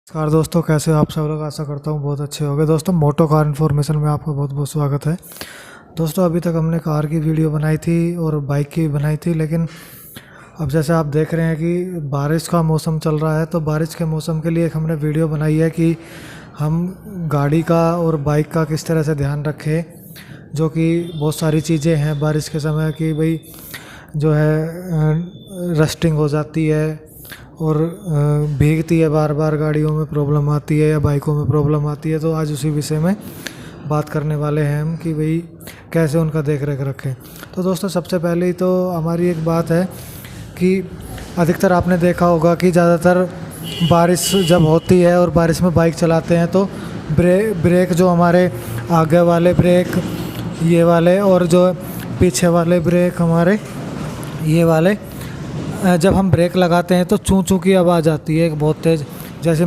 नमस्कार दोस्तों, कैसे हो आप सब लोग। आशा करता हूँ बहुत अच्छे होंगे। दोस्तों, मोटो कार इन्फॉर्मेशन में आपका बहुत बहुत स्वागत है। दोस्तों, अभी तक हमने कार की वीडियो बनाई थी और बाइक की भी बनाई थी, लेकिन अब जैसे आप देख रहे हैं कि बारिश का मौसम चल रहा है, तो बारिश के मौसम के लिए एक हमने वीडियो बनाई है कि हम गाड़ी का और बाइक का किस तरह से ध्यान रखें। जो कि बहुत सारी चीज़ें हैं बारिश के समय कि भाई जो है रस्टिंग हो जाती है और भीगती है, बार बार गाड़ियों में प्रॉब्लम आती है या बाइकों में प्रॉब्लम आती है। तो आज उसी विषय में बात करने वाले हैं हम कि भाई कैसे उनका देख रेख रखें। तो दोस्तों, सबसे पहले ही तो हमारी एक बात है कि अधिकतर आपने देखा होगा कि ज़्यादातर बारिश जब होती है और बारिश में बाइक चलाते हैं तो ब्रेक जो हमारे आगे वाले ब्रेक ये वाले और जो पीछे वाले ब्रेक हमारे ये वाले, जब हम ब्रेक लगाते हैं तो चूं चूं की आवाज़ आती है एक बहुत तेज़। जैसे